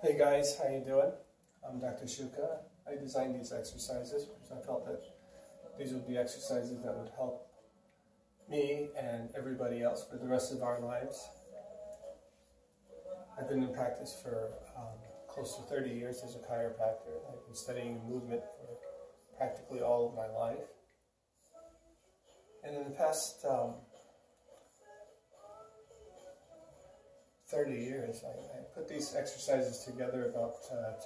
Hey guys, how you doing? I'm Dr. Shouka. I designed these exercises because I felt that these would be exercises that would help me and everybody else for the rest of our lives. I've been in practice for close to 30 years as a chiropractor. I've been studying movement for practically all of my life. And in the past 30 years, I put these exercises together about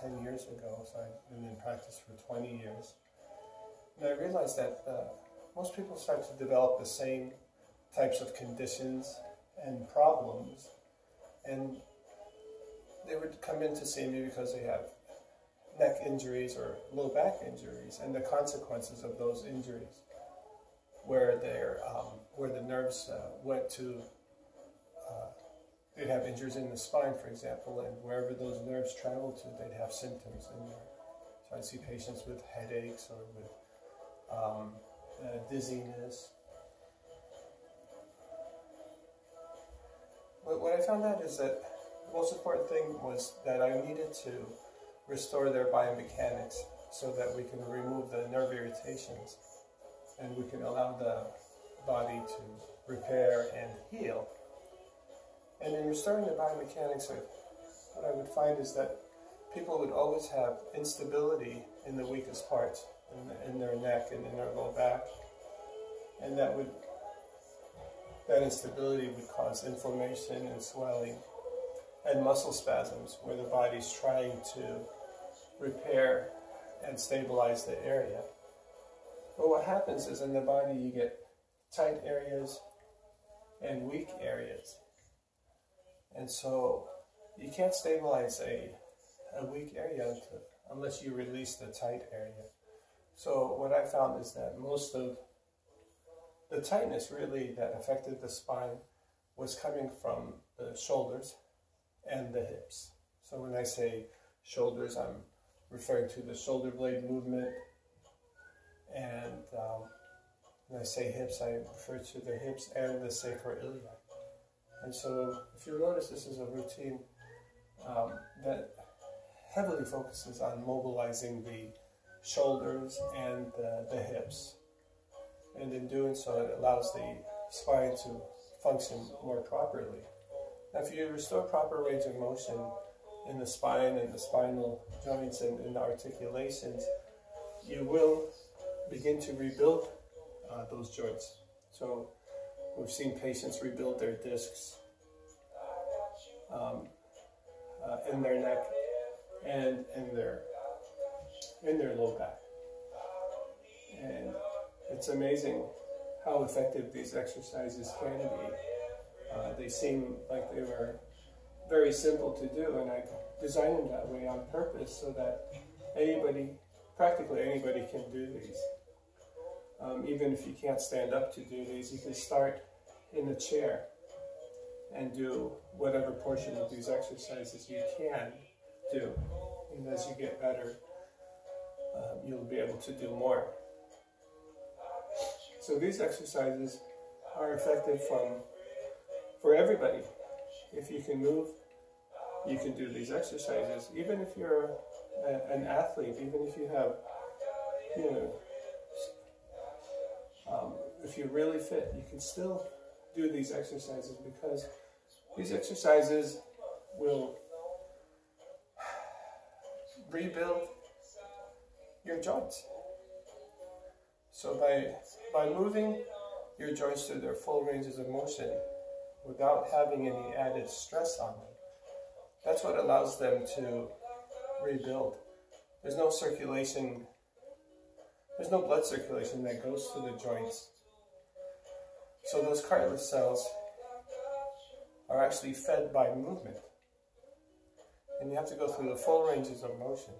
10 years ago, so I've been in practice for 20 years. And I realized that most people start to develop the same types of conditions and problems, and they would come in to see me because they have neck injuries or low back injuries, and the consequences of those injuries, where the nerves went to. They'd have injuries in the spine, for example, and wherever those nerves travel to, they'd have symptoms in there. So I see patients with headaches or with dizziness. But what I found out is that the most important thing was that I needed to restore their biomechanics so that we can remove the nerve irritations and we can allow the body to repair and heal. And in restoring the biomechanics, what I would find is that people would always have instability in the weakest parts, in their neck and in their low back. And that instability would cause inflammation and swelling and muscle spasms where the body's trying to repair and stabilize the area. But what happens is in the body you get tight areas and weak areas. And so you can't stabilize a weak area unless you release the tight area. So what I found is that most of the tightness really that affected the spine was coming from the shoulders and the hips. So when I say shoulders, I'm referring to the shoulder blade movement. And when I say hips, I refer to the hips and the sacroiliac. And so, if you'll notice, this is a routine that heavily focuses on mobilizing the shoulders and the hips. And in doing so, it allows the spine to function more properly. Now, if you restore proper range of motion in the spine and the spinal joints and in the articulations, you will begin to rebuild those joints. So, we've seen patients rebuild their discs in their neck and in their low back. And it's amazing how effective these exercises can be. They seem like they were very simple to do, and I designed them that way on purpose so that practically anybody can do these. Even if you can't stand up to do these, you can start in a chair and do whatever portion of these exercises you can do. And as you get better, you'll be able to do more. So these exercises are effective for everybody. If you can move, you can do these exercises. Even if you're an athlete, even if you have, if you're really fit, you can still do these exercises because these exercises will rebuild your joints. So by moving your joints to their full ranges of motion without having any added stress on them, that's what allows them to rebuild. There's no circulation, there's no blood circulation that goes to the joints. So those cartilage cells are actually fed by movement. And you have to go through the full ranges of motion.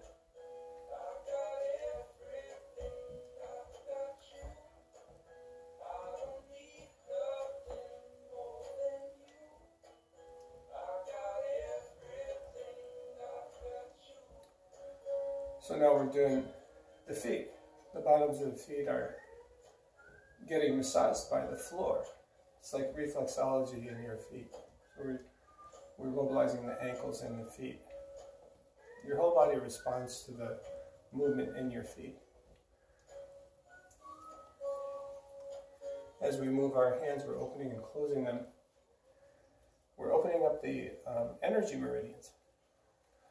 So now we're doing the feet. The bottoms of the feet are getting massaged by the floor. It's like reflexology in your feet. So we're mobilizing the ankles and the feet. Your whole body responds to the movement in your feet. As we move our hands, we're opening and closing them. We're opening up the energy meridians.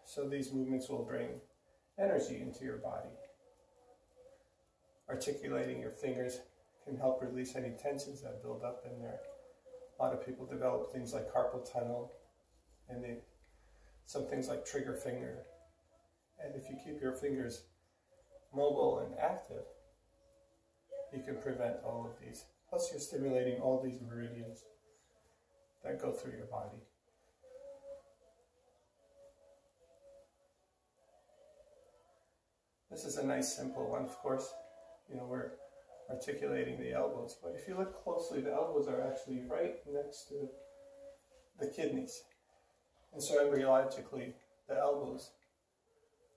So these movements will bring energy into your body. Articulating your fingers can help release any tensions that build up in there. A lot of people develop things like carpal tunnel, and some things like trigger finger. And if you keep your fingers mobile and active, you can prevent all of these. Plus you're stimulating all these meridians that go through your body. This is a nice simple one, of course. You know, we're articulating the elbows, but if you look closely, the elbows are actually right next to the kidneys. And so embryologically, the elbows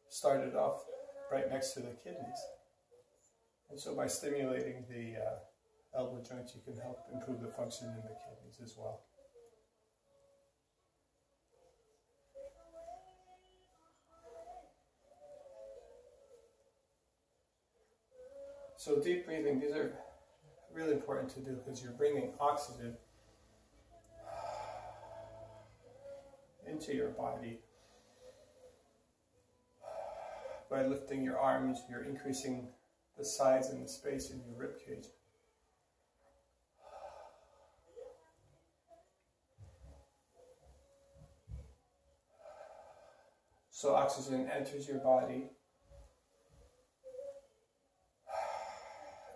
started off right next to the kidneys. And so by stimulating the elbow joints, you can help improve the function in the kidneys as well. So deep breathing, these are really important to do because you're bringing oxygen into your body. By lifting your arms, you're increasing the size and the space in your rib cage. So oxygen enters your body,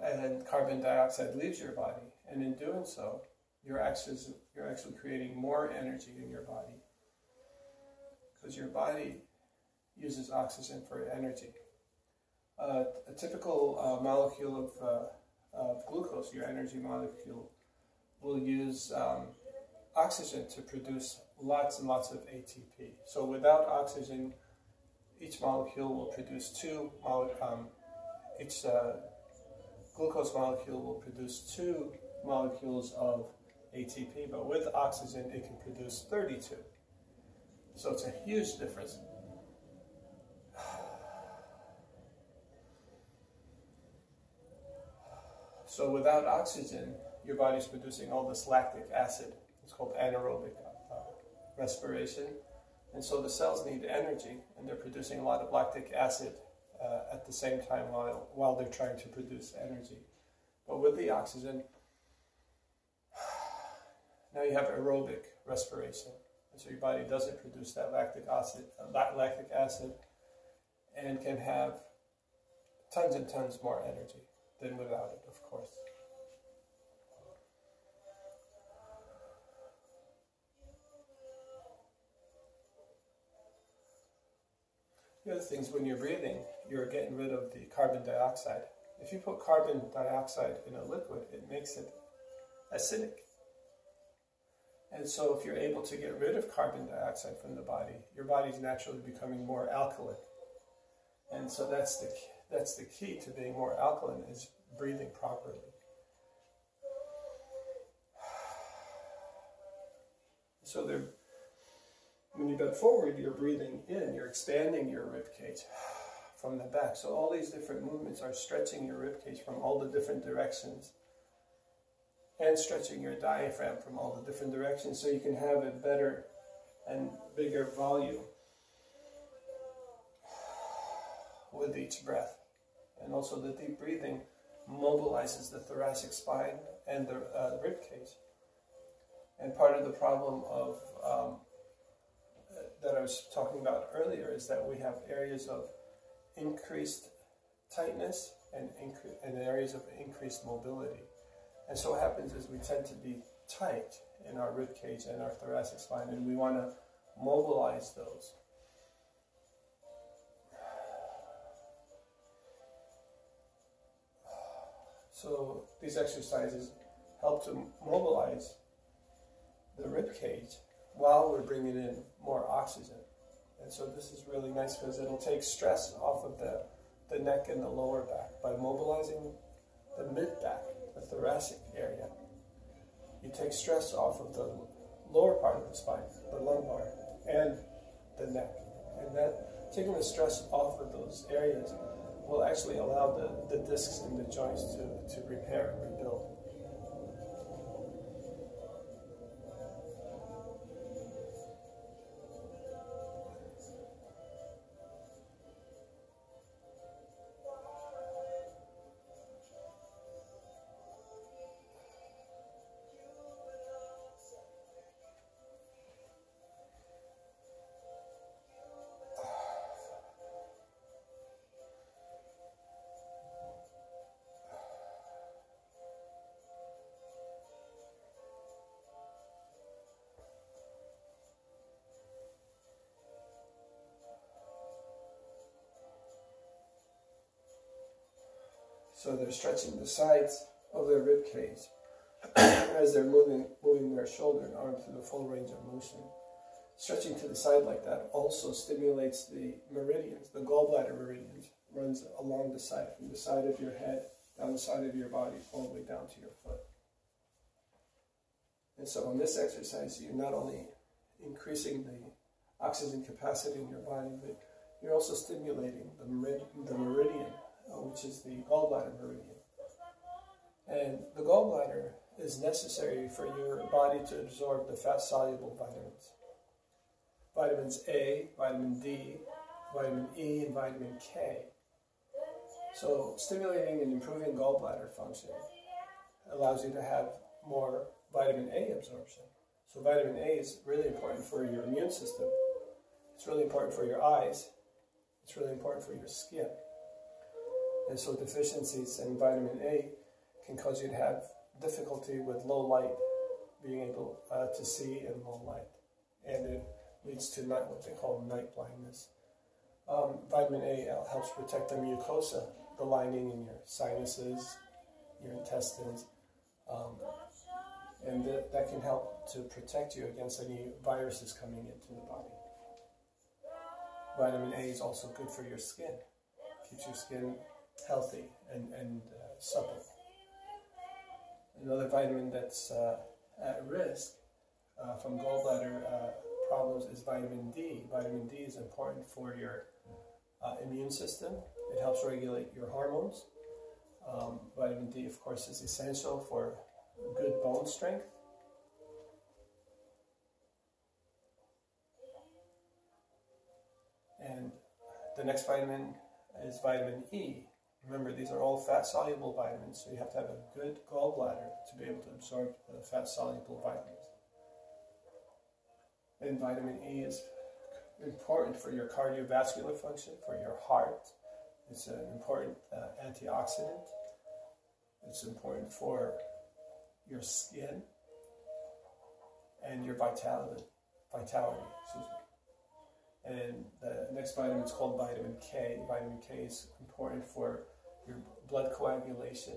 and carbon dioxide leaves your body. And in doing so, you're actually creating more energy in your body, because your body uses oxygen for energy. A typical molecule of glucose, your energy molecule, will use oxygen to produce lots and lots of ATP. So without oxygen, each molecule will produce glucose molecule will produce 2 molecules of ATP, but with oxygen it can produce 32. So it's a huge difference. So without oxygen, your body's producing all this lactic acid. It's called anaerobic respiration. And so the cells need energy, and they're producing a lot of lactic acid at the same time while they're trying to produce energy. But with the oxygen, now you have aerobic respiration. And so your body doesn't produce that lactic acid and can have tons and tons more energy than without it, of course. The other thing is, when you're breathing, you're getting rid of the carbon dioxide. If you put carbon dioxide in a liquid, it makes it acidic. And so if you're able to get rid of carbon dioxide from the body, your body's naturally becoming more alkaline. And so that's the key to being more alkaline, is breathing properly. So when you bend forward, you're breathing in, you're expanding your rib cage from the back. So all these different movements are stretching your rib cage from all the different directions, and stretching your diaphragm from all the different directions, so you can have a better and bigger volume with each breath. And also the deep breathing mobilizes the thoracic spine and the rib cage. And part of the problem of that I was talking about earlier is that we have areas of increased tightness and areas of increased mobility. And so what happens is we tend to be tight in our rib cage and our thoracic spine, and we want to mobilize those. So these exercises help to mobilize the rib cage while we're bringing in more oxygen. And so this is really nice because it'll take stress off of the neck and the lower back by mobilizing the mid-back, the thoracic area. You take stress off of the lower part of the spine, the lumbar, and the neck. And that taking the stress off of those areas will actually allow the discs in the joints to repair and rebuild. So they're stretching the sides of their rib cage as they're moving their shoulder and arm through the full range of motion. Stretching to the side like that also stimulates the meridians, the gallbladder meridians, runs along the side, from the side of your head, down the side of your body, all the way down to your foot. And so in this exercise, you're not only increasing the oxygen capacity in your body, but you're also stimulating the meridian, which is the gallbladder meridian. And the gallbladder is necessary for your body to absorb the fat-soluble vitamins. Vitamins A, vitamin D, vitamin E, and vitamin K. So stimulating and improving gallbladder function allows you to have more vitamin A absorption. So vitamin A is really important for your immune system. It's really important for your eyes. It's really important for your skin. And so deficiencies in vitamin A can cause you to have difficulty with low light, being able to see in low light. And it leads to what they call night blindness. Vitamin A helps protect the mucosa, the lining in your sinuses, your intestines, and that can help to protect you against any viruses coming into the body. Vitamin A is also good for your skin. Keeps your skin healthy and supple. Another vitamin that's at risk from gallbladder problems is vitamin D. Vitamin D is important for your immune system. It helps regulate your hormones. Vitamin D, of course, is essential for good bone strength. And the next vitamin is vitamin E. Remember, these are all fat-soluble vitamins, so you have to have a good gallbladder to be able to absorb the fat-soluble vitamins. And vitamin E is important for your cardiovascular function, for your heart. It's an important antioxidant. It's important for your skin and your vitality. And the next vitamin is called vitamin K. Vitamin K is important for your blood coagulation.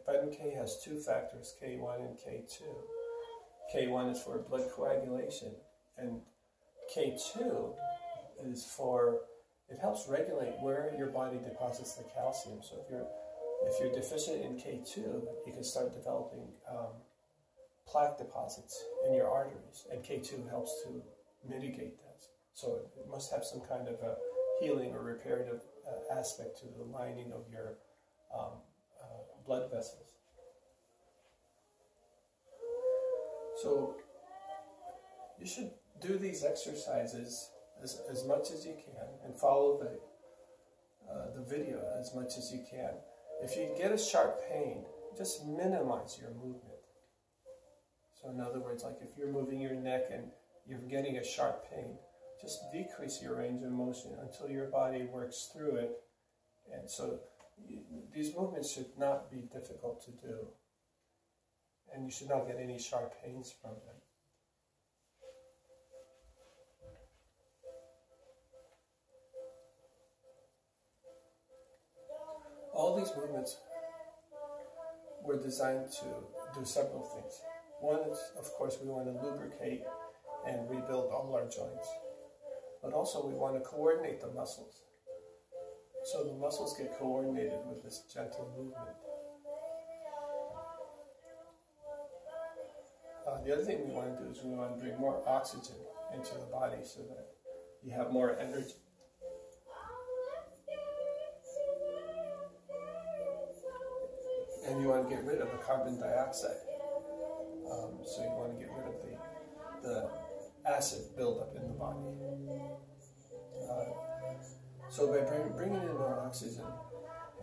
Vitamin K has two factors, K1 and K2. K1 is for blood coagulation, and K2 is for, it helps regulate where your body deposits the calcium. So if you're deficient in K2, you can start developing plaque deposits in your arteries, and K2 helps to mitigate that. So it must have some kind of a healing or reparative aspect to the lining of your blood vessels. So you should do these exercises as much as you can and follow the video as much as you can. If you get a sharp pain, just minimize your movement. So in other words, like if you're moving your neck and you're getting a sharp pain, just decrease your range of motion until your body works through it. And so these movements should not be difficult to do. And you should not get any sharp pains from them. All these movements were designed to do several things. One is, of course, we want to lubricate and rebuild all our joints. But also we want to coordinate the muscles. So the muscles get coordinated with this gentle movement. The other thing we want to do is we want to bring more oxygen into the body so that you have more energy. And you want to get rid of the carbon dioxide. So you want to get rid of the acid buildup in the body. So by bringing in more oxygen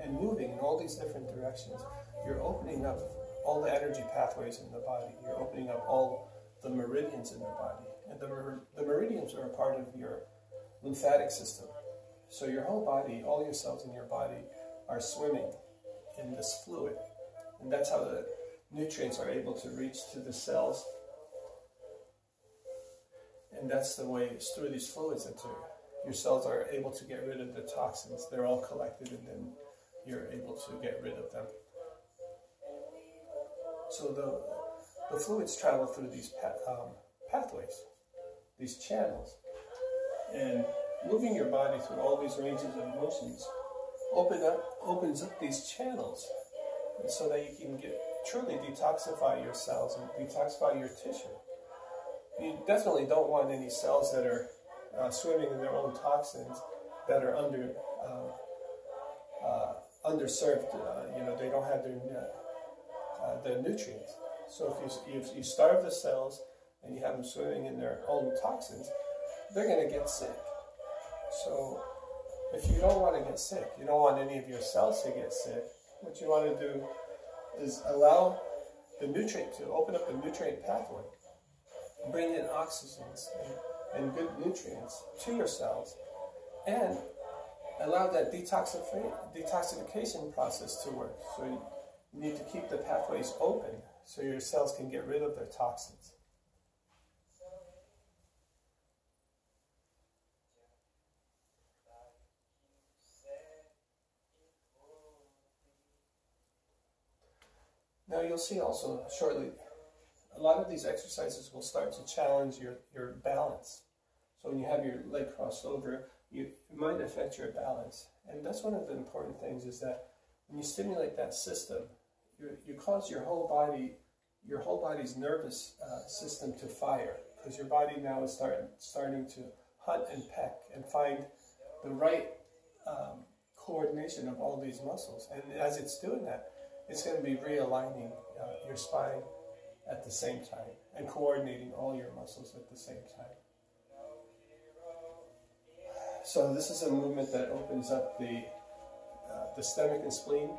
and moving in all these different directions, you're opening up all the energy pathways in the body. You're opening up all the meridians in the body. And the meridians are a part of your lymphatic system. So your whole body, all your cells in your body are swimming in this fluid. And that's how the nutrients are able to reach to the cells. And that's the way, it's through these fluids that your cells are able to get rid of the toxins. They're all collected and then you're able to get rid of them. So the fluids travel through these pathways, these channels. And moving your body through all these ranges of motions opens up these channels so that you can truly detoxify your cells and detoxify your tissue. You definitely don't want any cells that are swimming in their own toxins that are underserved. They don't have the nutrients. So if you starve the cells and you have them swimming in their own toxins, they're going to get sick. So if you don't want to get sick, you don't want any of your cells to get sick, what you want to do is allow the nutrient to open up the nutrient pathway, bring in oxygens and good nutrients to your cells, and allow that detoxification process to work. So you need to keep the pathways open so your cells can get rid of their toxins. Now you'll see also shortly, a lot of these exercises will start to challenge your balance. So when you have your leg crossed over, it might affect your balance. And that's one of the important things, is that when you stimulate that system, you cause your whole body's nervous system to fire, because your body now is starting to hunt and peck and find the right coordination of all these muscles. And as it's doing that, it's going to be realigning your spine at the same time and coordinating all your muscles at the same time. So this is a movement that opens up the stomach and spleen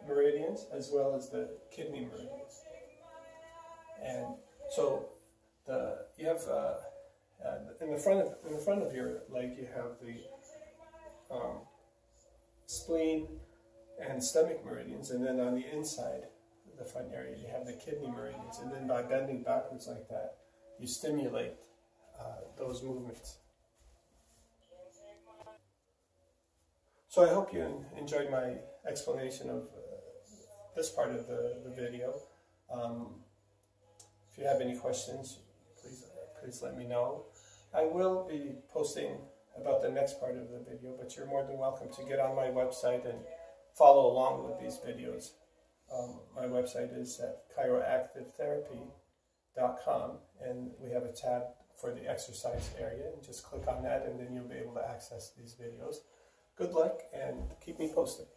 meridians as well as the kidney meridians. And so you have in the front of your leg you have the spleen and stomach meridians, and then on the inside, the front area, you have the kidney meridians. And then by bending backwards like that, you stimulate those movements. So I hope you enjoyed my explanation of this part of the video. If you have any questions, please let me know. I will be posting about the next part of the video, but you're more than welcome to get on my website and follow along with these videos. My website is at ChiroActiveTherapy.com, and we have a tab for the exercise area, and just click on that and then you'll be able to access these videos. Good luck and keep me posted.